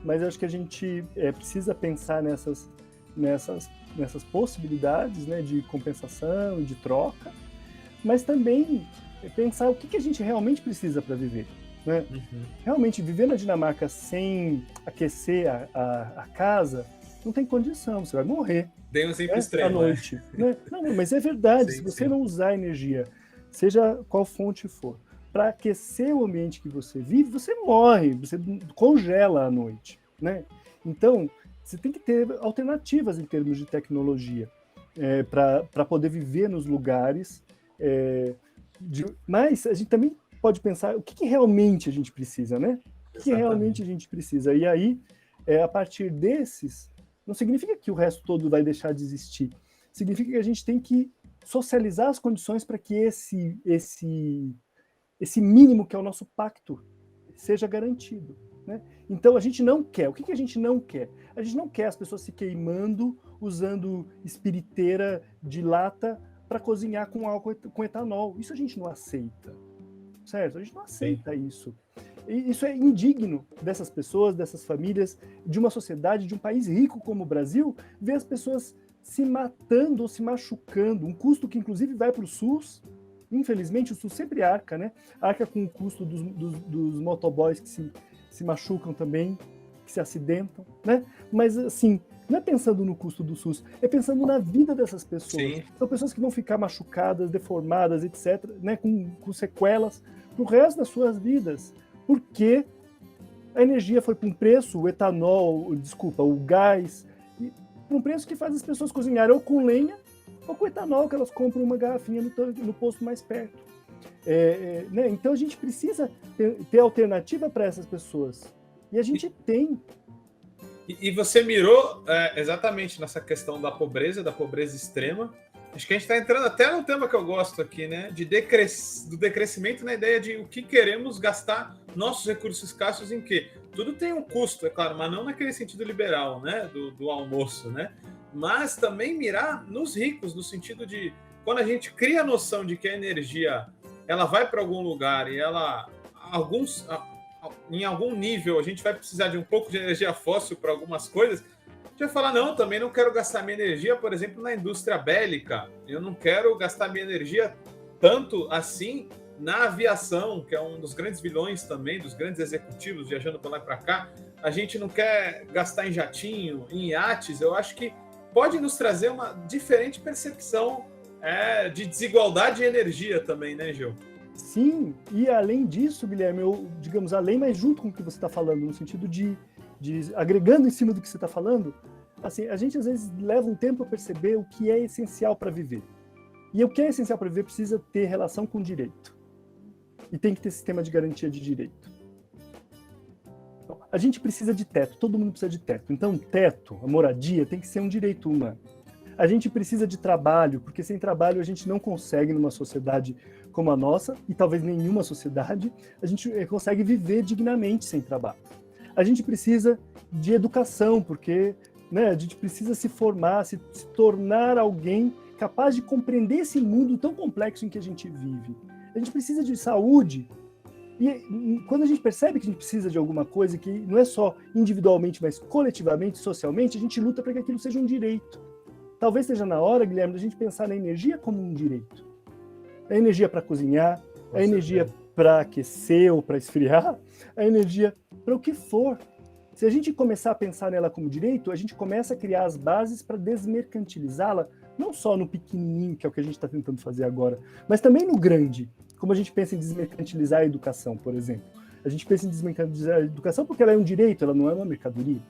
Mas eu acho que a gente precisa pensar nessas possibilidades, né, de compensação, de troca, mas também pensar o que a gente realmente precisa para viver. Né? Uhum. Realmente, viver na Dinamarca sem aquecer a casa, não tem condição, você vai morrer. Tem um exemplo extremo, à noite. Né? Não, mas é verdade, sim, se você não usar energia, seja qual fonte for, para aquecer o ambiente que você vive, você morre, você congela à noite. Né? Então, você tem que ter alternativas em termos de tecnologia para poder viver nos lugares. Mas a gente também pode pensar o que realmente a gente precisa, né? O que realmente a gente precisa. E aí, a partir desses, não significa que o resto todo vai deixar de existir. Significa que a gente tem que socializar as condições para que esse mínimo que é o nosso pacto seja garantido. Né? Então, a gente não quer. O que a gente não quer? A gente não quer as pessoas se queimando usando espiriteira de lata para cozinhar com álcool, com etanol. Isso a gente não aceita. Certo? A gente não aceita isso. E isso é indigno dessas pessoas, dessas famílias, de uma sociedade, de um país rico como o Brasil, ver as pessoas se matando ou se machucando, um custo que inclusive vai para o SUS. Infelizmente, o SUS sempre arca, né? Arca com o custo dos motoboys que se machucam também, que se acidentam, né? Mas, assim, não é pensando no custo do SUS, é pensando na vida dessas pessoas. Sim. São pessoas que vão ficar machucadas, deformadas, etc., né? com sequelas pro resto das suas vidas, porque a energia foi para um preço, o etanol, o gás, para um preço que faz as pessoas cozinharem ou com lenha ou com etanol, que elas compram uma garrafinha no posto mais perto. Né? Então a gente precisa ter alternativa para essas pessoas. E a gente tem. E você mirou exatamente nessa questão da pobreza extrema. Acho que a gente está entrando até no tema que eu gosto aqui, né? Do decrescimento na ideia de o que queremos gastar nossos recursos escassos em quê? Tudo tem um custo, é claro, mas não naquele sentido liberal, né? Do almoço, né? Mas também mirar nos ricos, no sentido de quando a gente cria a noção de que a energia ela vai para algum lugar e em algum nível a gente vai precisar de um pouco de energia fóssil para algumas coisas. A gente vai falar, não, também não quero gastar minha energia, por exemplo, na indústria bélica. Eu não quero gastar minha energia tanto assim na aviação, que é um dos grandes vilões também, dos grandes executivos viajando para lá e para cá. A gente não quer gastar em jatinho, em iates. Eu acho que pode nos trazer uma diferente percepção de desigualdade de energia também, né, Gil? Sim, e além disso, Guilherme, digamos, além, mas junto com o que você está falando, no sentido de agregando em cima do que você está falando, assim, a gente às vezes leva um tempo a perceber o que é essencial para viver. E o que é essencial para viver precisa ter relação com direito. E tem que ter sistema de garantia de direito. Então, a gente precisa de teto, todo mundo precisa de teto. Então, teto, a moradia, tem que ser um direito humano. A gente precisa de trabalho, porque sem trabalho a gente não consegue, numa sociedade como a nossa, e talvez nenhuma sociedade, a gente consegue viver dignamente sem trabalho. A gente precisa de educação, porque né, a gente precisa se formar, se tornar alguém capaz de compreender esse mundo tão complexo em que a gente vive. A gente precisa de saúde, E quando a gente percebe que a gente precisa de alguma coisa, que não é só individualmente, mas coletivamente, socialmente, a gente luta para que aquilo seja um direito. Talvez seja na hora, Guilherme, da gente pensar na energia como um direito. A energia para cozinhar, a energia para aquecer ou para esfriar, a energia para o que for. Se a gente começar a pensar nela como direito, a gente começa a criar as bases para desmercantilizá-la, não só no pequenininho, que é o que a gente está tentando fazer agora, mas também no grande, como a gente pensa em desmercantilizar a educação, por exemplo. A gente pensa em desmercantilizar a educação porque ela é um direito, ela não é uma mercadoria.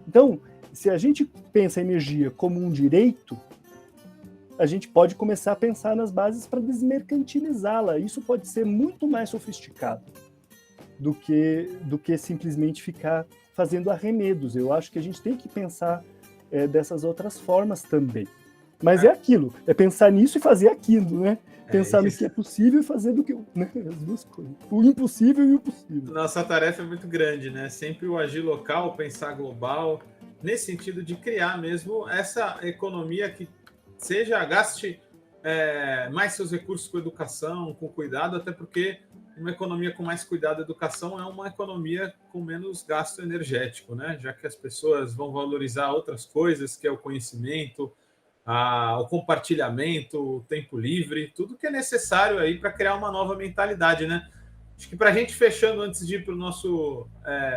Então, se a gente pensa a energia como um direito, a gente pode começar a pensar nas bases para desmercantilizá-la. Isso pode ser muito mais sofisticado do que simplesmente ficar fazendo arremedos. Eu acho que a gente tem que pensar dessas outras formas também. Mas é aquilo, é pensar nisso e fazer aquilo, né? Pensar no que é possível e fazer do que... Né? As duas coisas. O impossível e o possível. Nossa tarefa é muito grande, né? Sempre o agir local, pensar global, nesse sentido de criar mesmo essa economia que gaste mais seus recursos com educação, com cuidado, até porque uma economia com mais cuidado e educação é uma economia com menos gasto energético, né? Já que as pessoas vão valorizar outras coisas, que é o conhecimento, o compartilhamento, o tempo livre, tudo que é necessário aí para criar uma nova mentalidade, né? Acho que para a gente, fechando, antes de ir para o nosso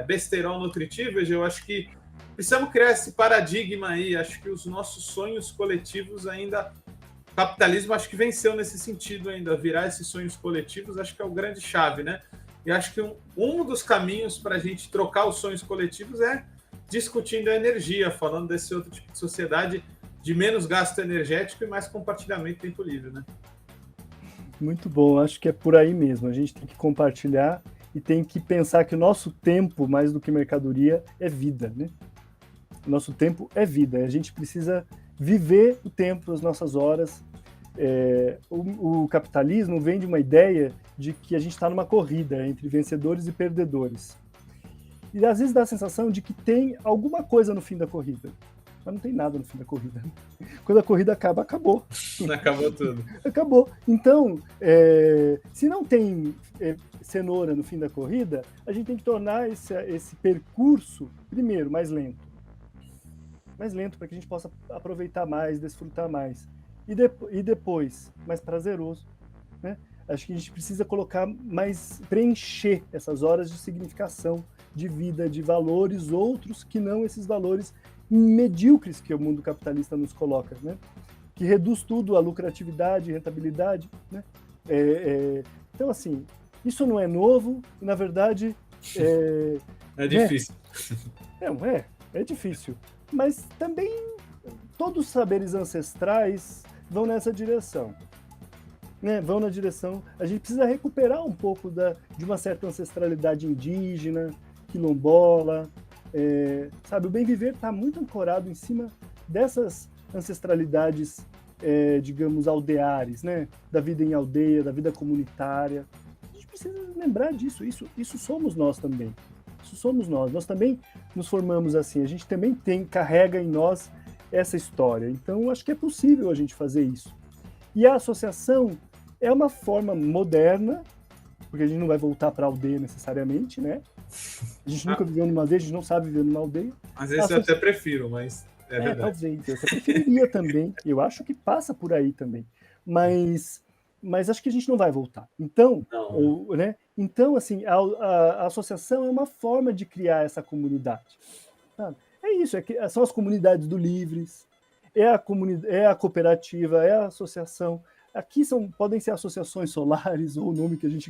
besteirol nutritivo, eu acho que precisamos criar esse paradigma aí. Acho que os nossos sonhos coletivos ainda... O capitalismo acho que venceu nesse sentido ainda, virar esses sonhos coletivos, acho que é o grande chave, né? E acho que um dos caminhos para a gente trocar os sonhos coletivos é discutindo a energia, falando desse outro tipo de sociedade de menos gasto energético e mais compartilhamento de tempo livre, né? Muito bom, acho que é por aí mesmo. A gente tem que compartilhar e tem que pensar que o nosso tempo, mais do que mercadoria, é vida, né? O nosso tempo é vida. A gente precisa viver o tempo, as nossas horas. O capitalismo vem de uma ideia de que a gente está numa corrida entre vencedores e perdedores. E às vezes dá a sensação de que tem alguma coisa no fim da corrida. Mas não tem nada no fim da corrida. Quando a corrida acaba, acabou. Acabou tudo. Acabou. Então, se não tem cenoura no fim da corrida, a gente tem que tornar esse percurso, primeiro, mais lento. Mais lento, para que a gente possa aproveitar mais, desfrutar mais. E depois, mais prazeroso. Né? Acho que a gente precisa preencher essas horas de significação, de vida, de valores outros que não esses valores medíocres que o mundo capitalista nos coloca, né? Que reduz tudo à lucratividade, rentabilidade. Né? Então, assim, isso não é novo, e, na verdade... É difícil. É difícil. Mas também todos os saberes ancestrais vão nessa direção. Né? Vão na direção... A gente precisa recuperar um pouco de uma certa ancestralidade indígena, quilombola. Sabe, o bem viver está muito ancorado em cima dessas ancestralidades, digamos, aldeares, né? Da vida em aldeia, da vida comunitária. A gente precisa lembrar disso. Isso somos nós também. Isso somos nós. Nós também nos formamos assim. A gente também carrega em nós essa história. Então, acho que é possível a gente fazer isso. E a associação é uma forma moderna, porque a gente não vai voltar para a aldeia necessariamente, né? A gente nunca viveu numa aldeia, a gente não sabe viver numa aldeia. Às vezes eu até prefiro, mas é verdade. Talvez, eu até preferiria também. Eu acho que passa por aí também. Mas acho que a gente não vai voltar. Então, né? Então, assim, a associação é uma forma de criar essa comunidade. Sabe? É isso, são as comunidades do Livres, é a cooperativa, é a associação. Aqui podem ser associações solares, ou o nome que a gente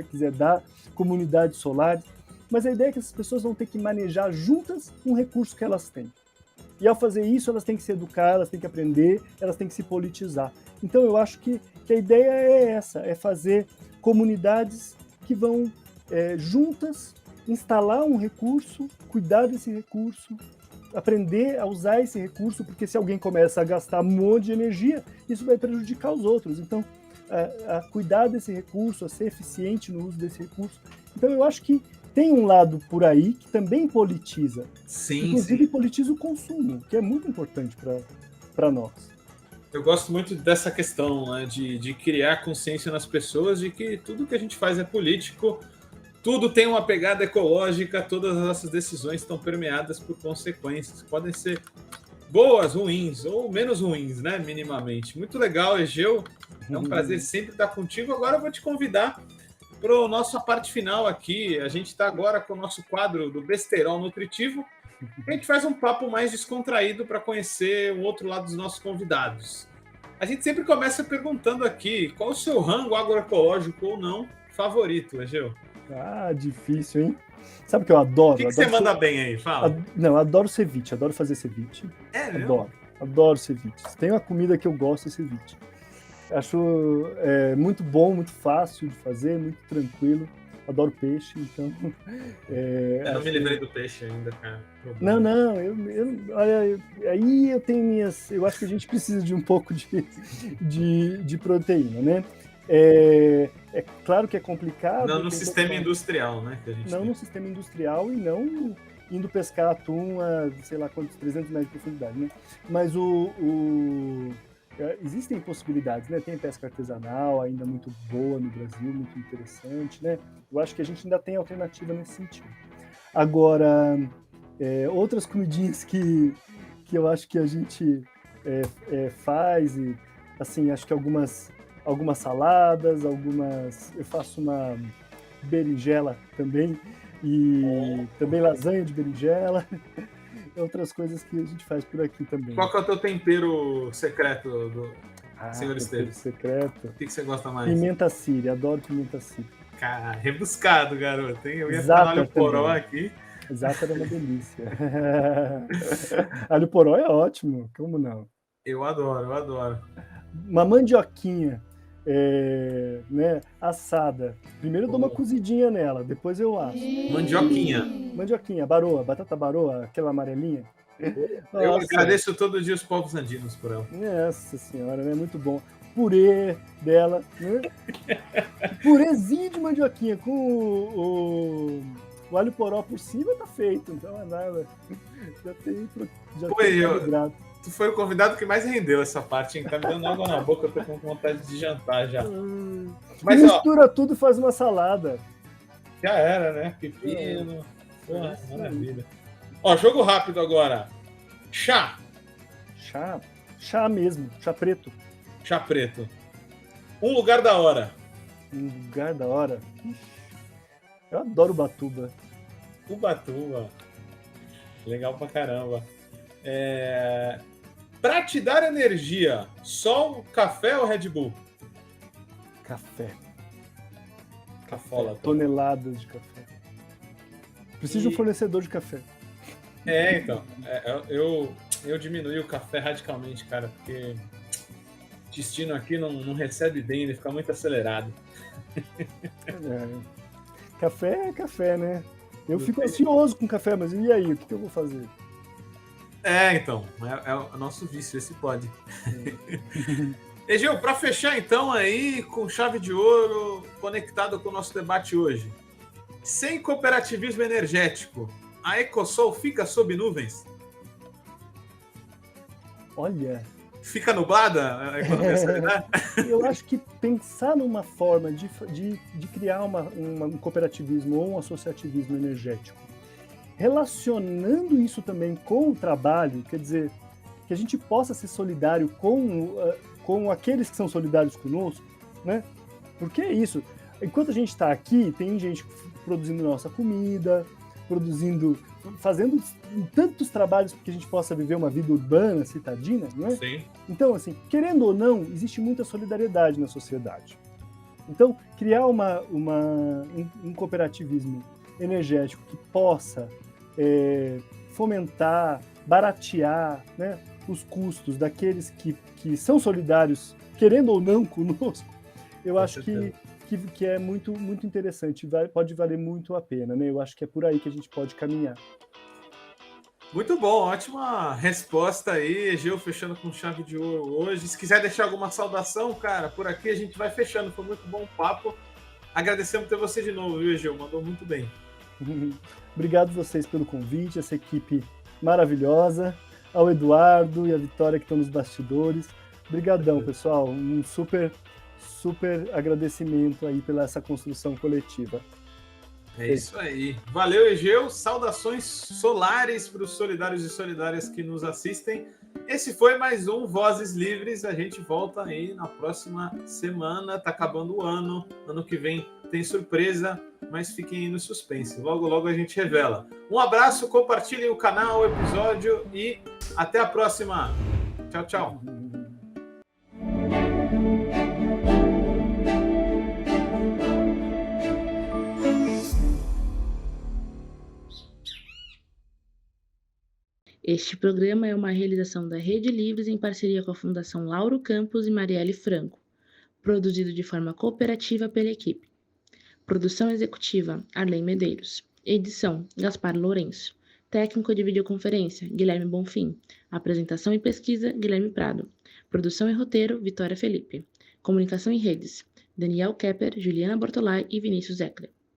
quiser dar, comunidades solares, mas a ideia é que essas pessoas vão ter que manejar juntas um recurso que elas têm. E ao fazer isso, elas têm que se educar, elas têm que aprender, elas têm que se politizar. Então eu acho que a ideia é essa, é fazer comunidades que vão juntas instalar um recurso, cuidar desse recurso, aprender a usar esse recurso, porque se alguém começa a gastar um monte de energia, isso vai prejudicar os outros. Então, a cuidar desse recurso, a ser eficiente no uso desse recurso. Então, eu acho que tem um lado por aí que também politiza. Sim, inclusive, politiza o consumo, que é muito importante para nós. Eu gosto muito dessa questão, né, de criar consciência nas pessoas de que tudo que a gente faz é político, Tudo tem uma pegada ecológica, todas as nossas decisões estão permeadas por consequências. Podem ser boas, ruins ou menos ruins, né? Minimamente. Muito legal, Egeu. É um prazer sempre estar contigo. Agora eu vou te convidar para a nossa parte final aqui. A gente está agora com o nosso quadro do Besterol Nutritivo. A gente faz um papo mais descontraído para conhecer o outro lado dos nossos convidados. A gente sempre começa perguntando aqui qual o seu rango agroecológico ou não favorito, Egeu? Ah, difícil, hein? Sabe o que eu adoro? O que você manda bem aí? Fala. Não, adoro ceviche, adoro fazer ceviche. Adoro ceviche. Se tem uma comida que eu gosto, é ceviche. Acho muito bom, muito fácil de fazer, muito tranquilo. Adoro peixe, então... eu não me livrei do peixe ainda, cara. Não, olha, aí eu tenho minhas... Eu acho que a gente precisa de um pouco de proteína, né? É claro que é complicado. Não no sistema industrial, né? Que a gente não tem. No sistema industrial e não indo pescar atum a, sei lá quantos, 300 metros de profundidade, né? Mas existem possibilidades, né? Tem pesca artesanal ainda muito boa no Brasil, muito interessante, né? Eu acho que a gente ainda tem alternativa nesse sentido. Agora, outras comidinhas que eu acho que a gente faz, e assim, acho que algumas saladas, eu faço uma berinjela também, e também lasanha de berinjela, outras coisas que a gente faz por aqui também. Qual que é o teu tempero secreto do Senhor Esteves? Secreto? O que você gosta mais? Pimenta síria, adoro pimenta síria. Cara, rebuscado, garoto, hein? Eu ia falar alho poró aqui. Exato, era uma delícia. Alho poró é ótimo, como não? Eu adoro. Uma mandioquinha, né, assada. Primeiro eu dou uma cozidinha nela, depois eu asso. Mandioquinha, baroa, batata baroa, aquela amarelinha. Eu agradeço todo dia os povos andinos por ela. Nossa senhora, né? Muito bom. Purê dela, né? Purezinho de mandioquinha tem o alho poró por cima, tá feito. Então é nada. Já tem carboidrato. Tu foi o convidado que mais rendeu essa parte, hein? Tá me dando água na boca, eu tô com vontade de jantar já. Mas, mistura tudo e faz uma salada. Já era, né? Pepino. Porra, maravilha. Ó, jogo rápido agora. Chá. Chá mesmo. Chá preto. Chá preto. Um lugar da hora. Um lugar da hora? Eu adoro Ubatuba. Ubatuba. Legal pra caramba. Pra te dar energia, sol, café ou Red Bull? Café. Cafola. Toneladas de café. Preciso de um fornecedor de café. Então. Eu diminui o café radicalmente, cara, porque o intestino aqui não recebe bem, ele fica muito acelerado. Café é café, né? Eu fico ansioso com café, mas e aí? O que eu vou fazer? Então. É o nosso vício, esse pode. Egeu, para fechar então aí, com chave de ouro, conectado com o nosso debate hoje. Sem cooperativismo energético, a Ecosol fica sob nuvens? Olha... Fica nublada a economia solidária? Eu acho que pensar numa forma de criar um cooperativismo ou um associativismo energético, relacionando isso também com o trabalho, quer dizer, que a gente possa ser solidário com aqueles que são solidários conosco, né? Porque é isso. Enquanto a gente está aqui, tem gente produzindo nossa comida, fazendo tantos trabalhos para que a gente possa viver uma vida urbana, citadina, não é? Sim. Então, assim, querendo ou não, existe muita solidariedade na sociedade. Então, criar um cooperativismo energético que possa fomentar, baratear, né, os custos daqueles que são solidários, querendo ou não conosco, eu acho que é muito, muito interessante, pode valer muito a pena, né? Eu acho que é por aí que a gente pode caminhar. Muito bom, ótima resposta aí, Egeu, fechando com chave de ouro hoje. Se quiser deixar alguma saudação, cara, por aqui a gente vai fechando. Foi muito bom o papo. Agradecemos ter você de novo, viu, Egeu? Mandou muito bem. Obrigado vocês pelo convite, essa equipe maravilhosa, ao Eduardo e a Vitória que estão nos bastidores. Obrigadão, pessoal. Um super agradecimento aí pela essa construção coletiva. É isso aí. Valeu, Egeu. Saudações solares para os solidários e solidárias que nos assistem. Esse foi mais um Vozes Livres. A gente volta aí na próxima semana. Tá acabando o ano. Ano que vem tem surpresa, mas fiquem aí no suspense. Logo, logo a gente revela. Um abraço, compartilhem o canal, o episódio e até a próxima. Tchau, tchau. Este programa é uma realização da Rede Livres em parceria com a Fundação Lauro Campos e Marielle Franco, produzido de forma cooperativa pela equipe. Produção executiva, Arlen Medeiros. Edição, Gaspar Lourenço. Técnico de videoconferência, Guilherme Bonfim. Apresentação e pesquisa, Guilherme Prado. Produção e roteiro, Vitória Felipe. Comunicação e redes, Daniel Kepper, Juliana Bortolai e Vinícius Eckler.